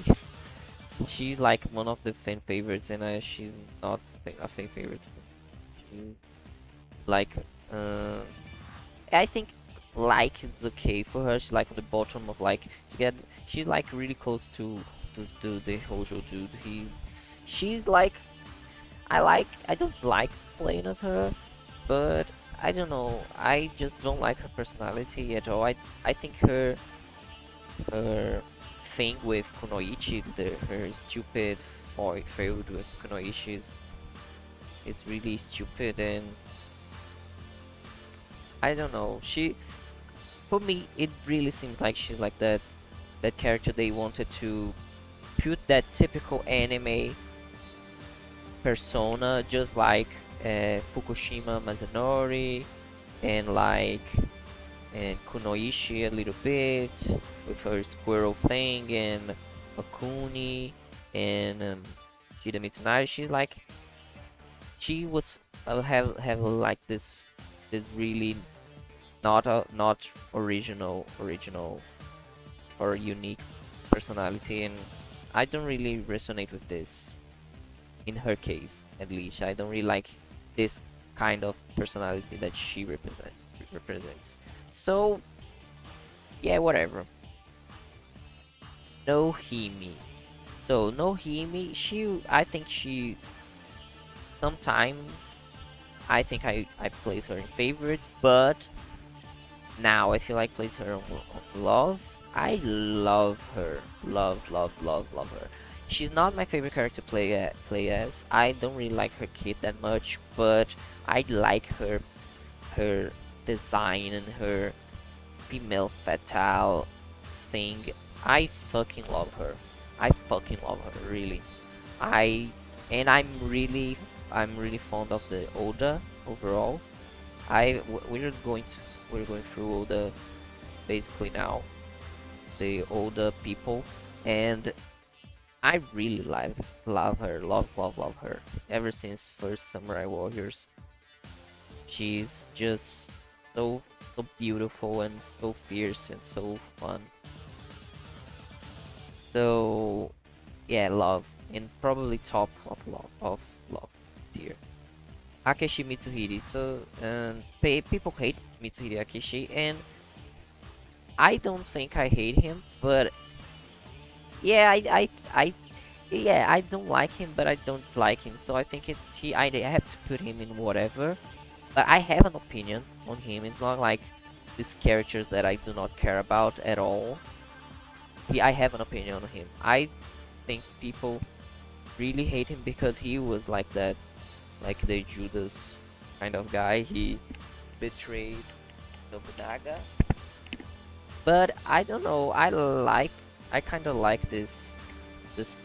She's like one of the fan favorites, and she's not a fan favorite. She, like, uh, I think like is okay for her. She's like on the bottom of like to get. She's like really close to the Hojo dude. She's like I don't like playing as her, but I don't know. I just don't like her personality at all. I think her thing with Kunoichi, her stupid feud with Kunoichi is really stupid, and I don't know. For me, it really seems like she's like that character they wanted to put that typical anime persona, just like Fukushima Mazanori and like and Kunoichi a little bit with her squirrel thing and Akuni and Shida Mitsunari. She's like she was have like this really not original or unique personality, and I don't really resonate with this in her case. At least I don't really like this kind of personality that she represents. So yeah, whatever. No Himi. So no Himi, I think she sometimes I place her in favorites, but now I feel like place her on love. I love her. Love her. She's not my favorite character to play as. I don't really like her kid that much, but I like her design and her female fatale thing. I fucking love her. I fucking love her, really. I and I'm really fond of the Oda overall. We're going through all the basically now the older people, and I really love her, love her. Ever since first Samurai Warriors, she's just so beautiful and so fierce and so fun. So yeah, love and probably top of love tier. Akeshi Mitsuhiri. So people hate Mitsuhiri Akeshi, and I don't think I hate him, but yeah, yeah, I don't like him, but I don't dislike him. So I think I have to put him in whatever. But I have an opinion on him. It's not like these characters that I do not care about at all. I have an opinion on him. I think people really hate him because he was like that, like the Judas kind of guy. He betrayed Nobunaga. But I don't know. I kind of like this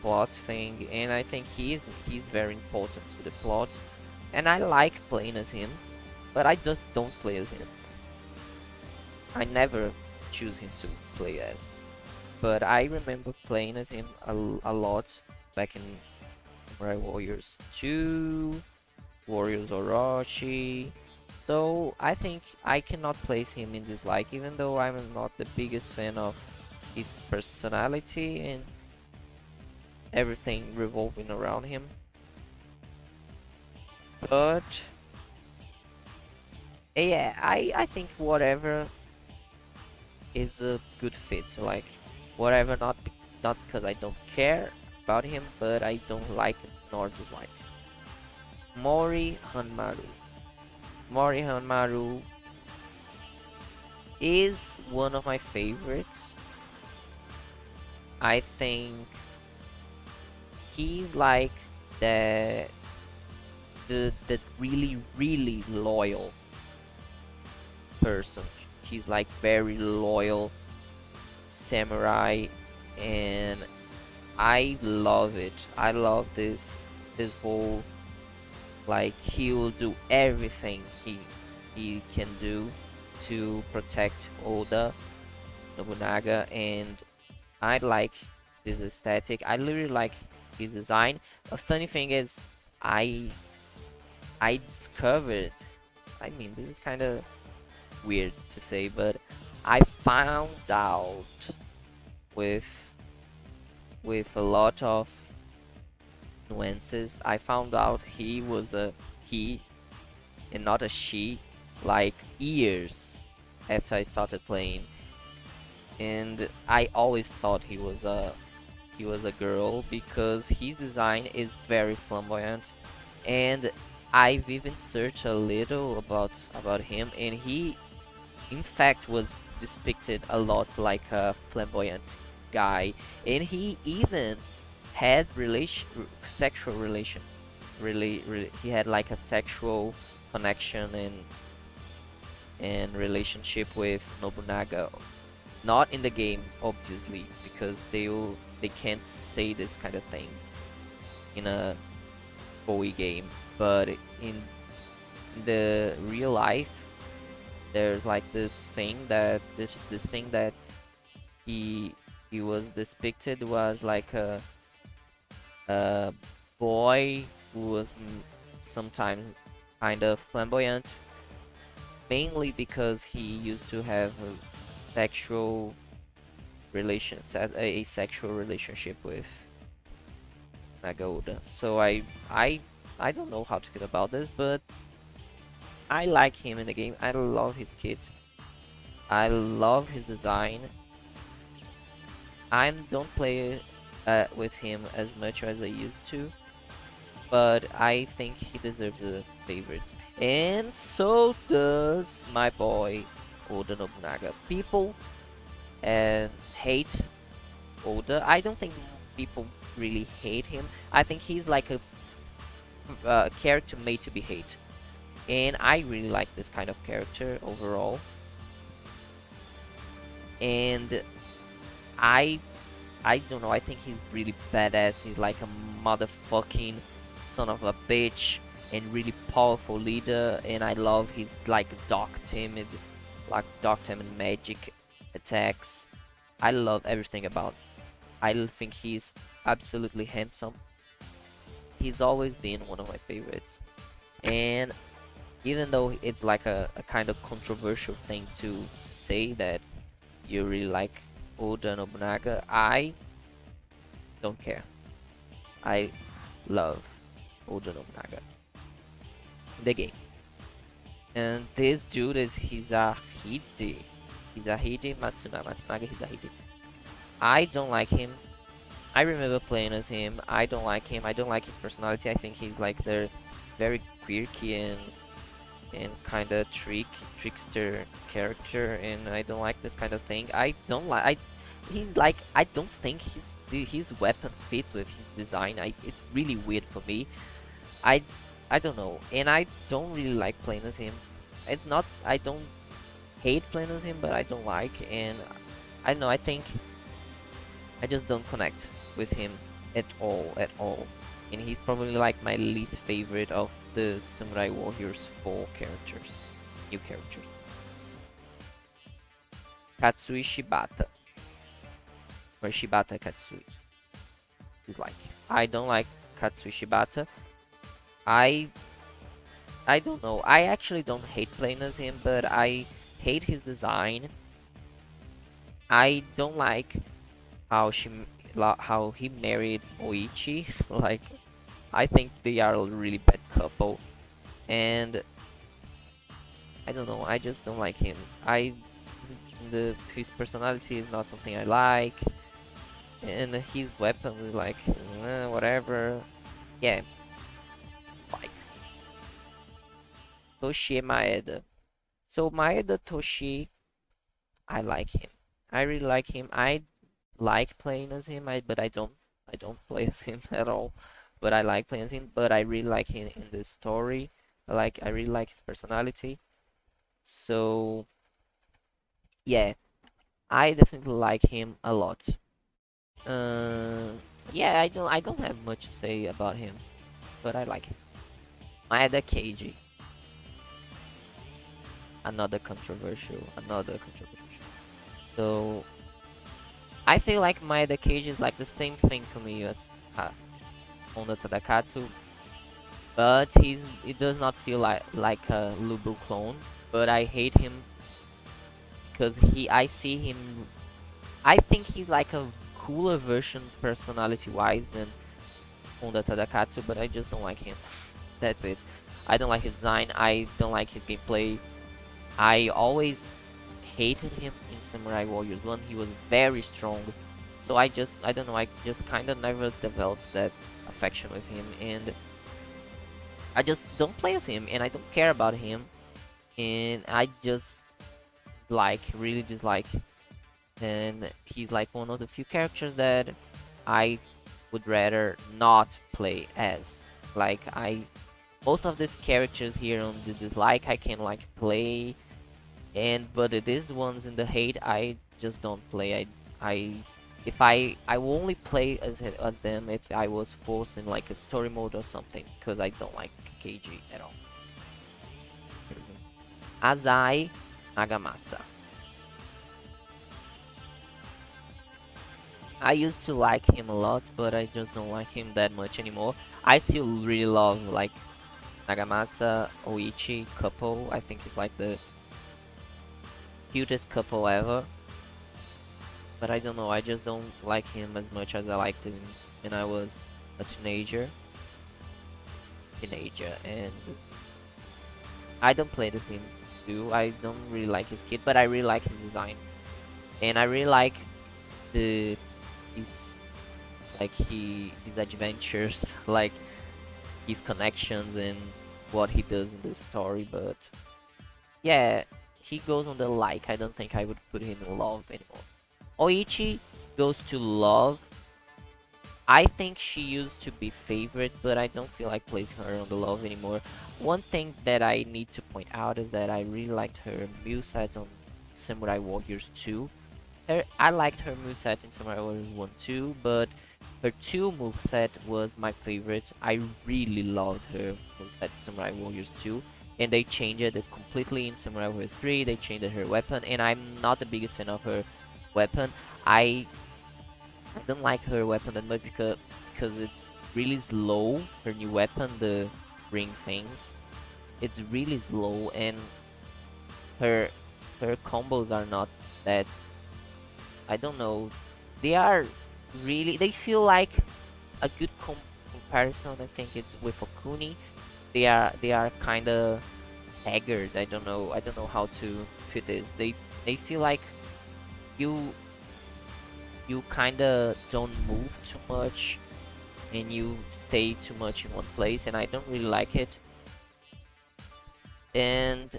plot thing, and I think he's very important to the plot, and I like playing as him, but I just don't play as him. I never choose him to play as, but I remember playing as him a lot back in Samurai Warriors 2, Warriors Orochi. So I think I cannot place him in dislike, even though I'm not the biggest fan of his personality and everything revolving around him. But yeah, I think whatever is a good fit. Like whatever, not because I don't care about him, but I don't like nor dislike. Mori Hanmaru. Mori Hanmaru is one of my favorites. I think he's like the the really loyal person. He's like very loyal samurai, and I love it. I love this whole like he will do everything he can do to protect Oda Nobunaga, and I like this aesthetic. I literally like his design. A funny thing is, I I discovered. I mean, this is kind of weird to say, but I found out with a lot of nuances. I found out he was a he and not a she, like years after I started playing, and I always thought he was a girl because his design is very flamboyant, and I've even searched a little about him, and he in fact was depicted a lot like a flamboyant guy, and he even had sexual relation, really he had like a sexual connection and relationship with Nobunaga. Not in the game, obviously, because they can't say this kind of thing in a Bowie game. But in the real life, there's like this thing that he he was depicted was like a boy who was sometimes kind of flamboyant, mainly because he used to have a sexual a sexual relationship with Nagoda. So I don't know how to feel about this, but I like him in the game. I love his kit. I love his design. I don't play with him as much as I used to, but I think he deserves the favorites. And so does my boy Oda Nobunaga. People hate Oda. I don't think people really hate him. I think he's like a character made to be hated, and I really like this kind of character overall. And I I don't know. I think he's really badass. He's like a motherfucking son of a bitch and really powerful leader. And I love his like dark timid magic attacks. I love everything about. I think he's absolutely handsome. He's always been one of my favorites. And even though it's like a kind of controversial thing to say that you really like Oda Nobunaga, I don't care. I love Oda Nobunaga in the game. And this dude is Hisahide. Hisahide Matsunaga Hisahide. I don't like him. I remember playing as him. I don't like him. I don't like his personality. I think he's like the very quirky and kind of trickster character, and I don't like this kind of thing. I don't like. He's like I don't think his weapon fits with his design. It's really weird for me. I I don't know, and I don't really like playing as him. It's not I don't hate playing as him, but I don't like, and I don't know. I think I just don't connect with him at all. And he's probably like my least favorite of the Samurai Warriors 4 characters, new characters. Katsui Shibata, or Shibata Katsui. He's like, I don't like Katsui Shibata. I I don't know. I actually don't hate playing as him, but I hate his design. I don't like how how he married Oichi. Like, I think they are a really bad couple, and I don't know. I just don't like him. His personality is not something I like, and his weapon is like whatever. Yeah, like Toshie Maeda. So Maeda Toshi, I like him. I really like him. I like playing as him. I don't play as him at all. But I like playing as him. But I really like him in the story. I really like his personality. So yeah, I definitely like him a lot. Uh, yeah, I don't have much to say about him, but I like him. Maeda Keiji. another controversial. So I feel like Maeda Cage is like the same thing to me as Honda Tadakatsu, but he does not feel like a Lubu clone. But I hate him because I see him. I think he's like a cooler version personality wise than Honda Tadakatsu, but I just don't like him. That's it. I don't like his design. I don't like his gameplay. I always hated him in Samurai Warriors 1. He was very strong. So I don't know, I just kind of never developed that affection with him. And I just don't play as him. And I don't care about him. And I just really dislike. And he's like one of the few characters that I would rather not play as. Like, most of these characters here on the dislike I can like play, but these ones in the hate I just don't play. I if I will only play as them if I was forced in like a story mode or something, because I don't like KG at all. Azai Nagamasa. I used to like him a lot, but I just don't like him that much anymore. I still really love like Nagamasa Oichi couple. I think it's like the cutest couple ever. But I don't know, I just don't like him as much as I liked him when I was a teenager, and I don't play the him too. I don't really like his kid, but I really like his design, and I really like the his his adventures, like his connections and what he does in the story. But yeah, he goes on the like. I don't think I would put him in love anymore. Oichi goes to love. I think she used to be favorite, but I don't feel like placing her on the love anymore. One thing that I need to point out is that I really liked her moveset on Samurai Warriors 2. I liked her moveset in Samurai Warriors 1 too, but her 2 moveset was my favorite. I really loved her moveset in Samurai Warriors 2. And they changed it completely in Samurai Warriors 3. They changed her weapon, and I'm not the biggest fan of her weapon. I don't like her weapon that much because it's really slow. Her new weapon, the ring things, it's really slow, and her her combos are not that. I don't know. They are they feel like a good comparison. I think it's with Okuni. They are kind of staggered. I don't know how to put this. They feel like you you kind of don't move too much and you stay too much in one place, and I don't really like it. And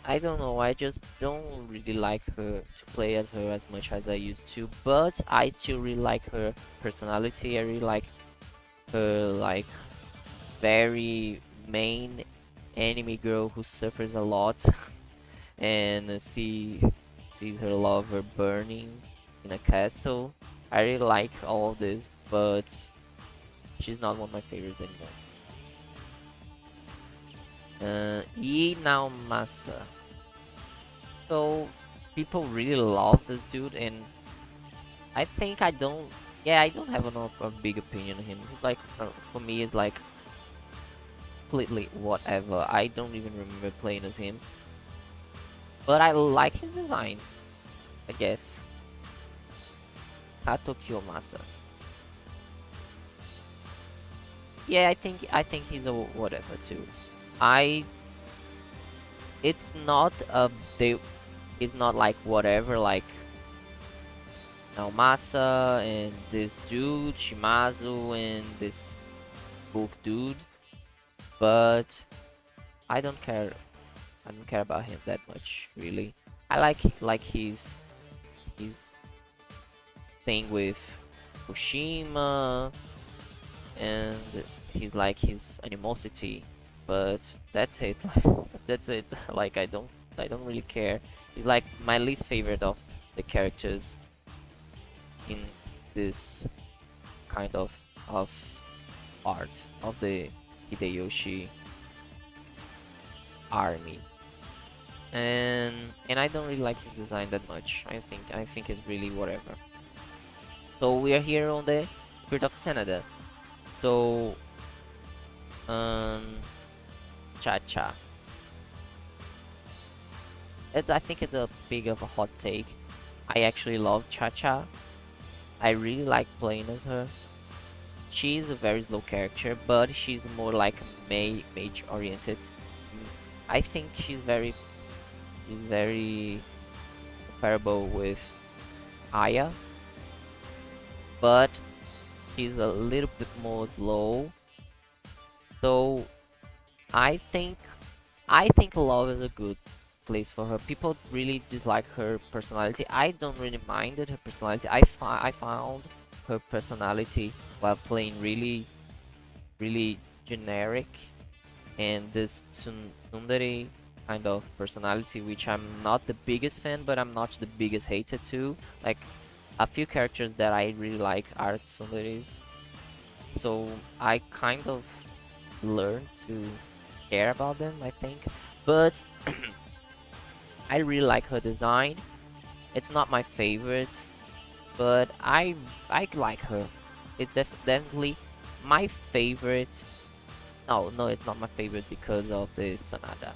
I don't know, I just don't really like her to play as her as much as I used to, but I still really like her personality. I really like her like very main enemy girl who suffers a lot and sees her lover burning in a castle. I really like all of this, but she's not one of my favorites anymore. Masa. So people really love this dude, and I think I don't. Yeah, I don't have a big opinion on him. He's like for me, it's like completely whatever. I don't even remember playing as him, but I like his design, I guess. Kato Kiyomasa. Yeah, I think he's a whatever too. I it's not a they it's not like whatever like Naomasa and this dude Shimazu and this book dude, but I don't care. I don't care about him that much really. I like his thing with Fukushima, and he's like his animosity, but that's it. That's it. Like I don't really care. He's like my least favorite of the characters in this kind of art of the Hideyoshi army. and I don't really like his design that much. I think it's really whatever. So we are here on the Spirit of Canada. So um Cha Cha. I think it's a big of a hot take. I actually love Cha Cha. I really like playing as her. She's a very slow character, but she's more like mage oriented. Mm, I think she's very comparable with Aya, but she's a little bit more slow. So I think I think love is a good place for her. People really dislike her personality. I don't really mind her personality. I found her personality while playing really generic, and this tsundere kind of personality, which I'm not the biggest fan, but I'm not the biggest hater too. Like a few characters that I really like are tsunderes, so I kind of learned to care about them, I think. But I really like her design. It's not my favorite, but I like her. It's definitely my favorite. No, it's not my favorite because of the Sanada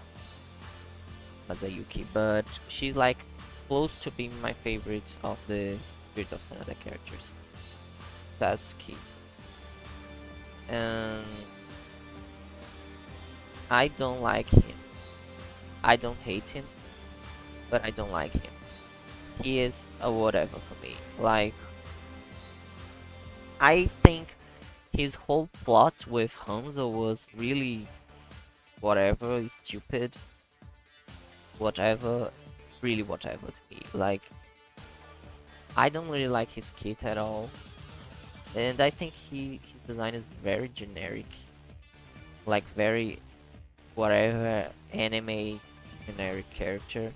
Masayuki, but she's like close to being my favorite of the Spirits of Sanada characters. Sasuke. And I don't like him. I don't hate him, but I don't like him. He is a whatever for me. Like, I think his whole plot with Hanzo was really whatever, stupid, whatever, really whatever to me. Like, I don't really like his kit at all, and I think his design is very generic, like very whatever anime generic character.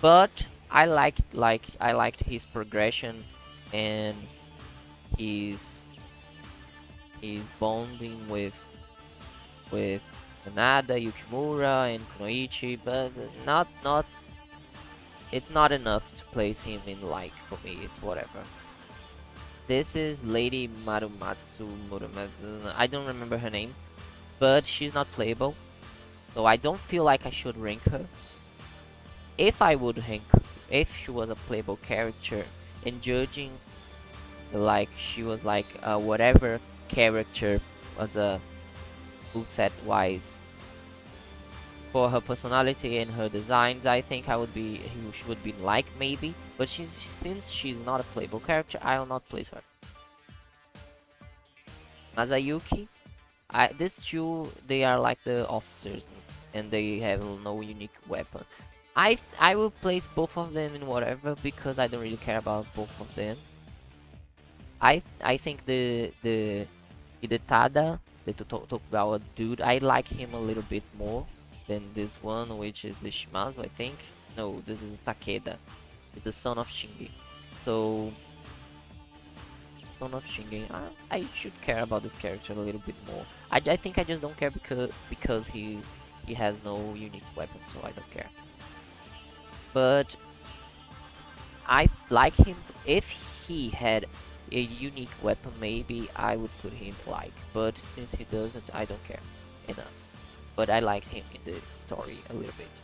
But I liked his progression and his his bonding with Hanada, Yukimura, and Kunoichi, but not it's not enough to place him in like for me. It's whatever. This is Lady Marumatsu Muramatsu. I don't remember her name, but she's not playable, so I don't feel like I should rank her. If I would rank, if she was a playable character, and judging like she was like whatever character was a full set wise for her personality and her designs, I think she would be like maybe. But since she's not a playable character, I'll not place her. Masayuki, these two they are like the officers, and they have no unique weapon. I will place both of them in whatever because I don't really care about both of them. I think the Hidetada, the Tokugawa dude, I like him a little bit more than this one, which is the Shimazu, I think. No, this is Takeda, the son of Shingi. So, son of Shingi, I should care about this character a little bit more. I think I just don't care because he has no unique weapon, so I don't care. But I like him. If he had a unique weapon, maybe I would put him like. But since he doesn't, I don't care enough. But I like him in the story a little bit.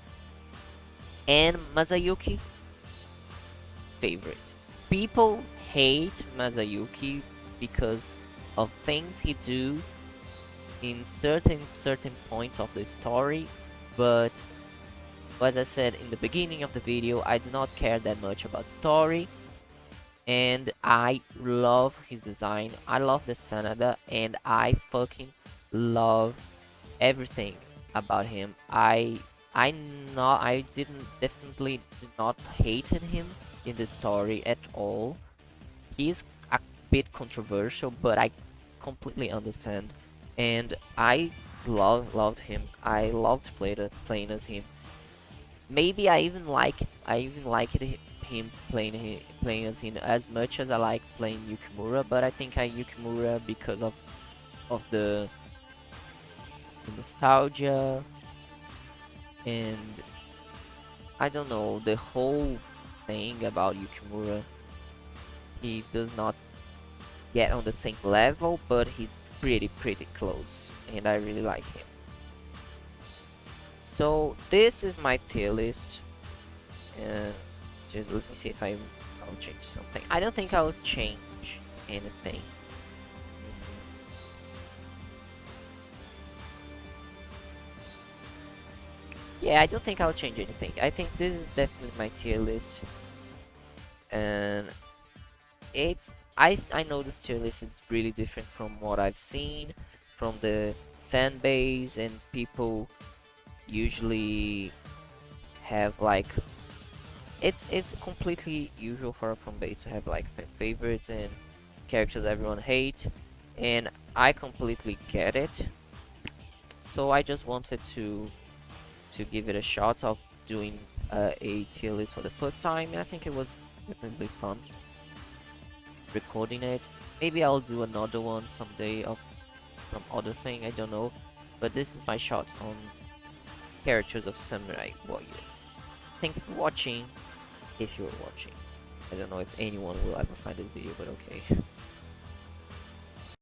And Masayuki, favorite. People hate Masayuki because of things he do in certain points of the story, but as I said in the beginning of the video, I do not care that much about story, and I love his design. I love the Sanada, and I fucking love everything about him. I didn't definitely did not hated him in the story at all. He's a bit controversial, but I completely understand, and I loved him. I loved playing as him. Maybe I even liked him playing as him as much as I like playing Yukimura, but I think I Yukimura because of the nostalgia And I don't know, the whole thing about Yukimura, he does not get on the same level, but he's pretty close, and I really like him. So this is my tier list. And just let me see if I'll change something. I don't think I'll change anything. Yeah, I don't think I'll change anything. I think this is definitely my tier list, and I know this tier list is really different from what I've seen from the fan base, and people usually have like it's completely usual for a fan base to have like fan favorites and characters everyone hates, and I completely get it. So I just wanted to give it a shot of doing a tier list for the first time, and I think it was definitely fun recording it. Maybe I'll do another one someday of some other thing, I don't know. But this is my shot on characters of Samurai Warriors. Thanks for watching, if you're watching. I don't know if anyone will ever find this video, but okay.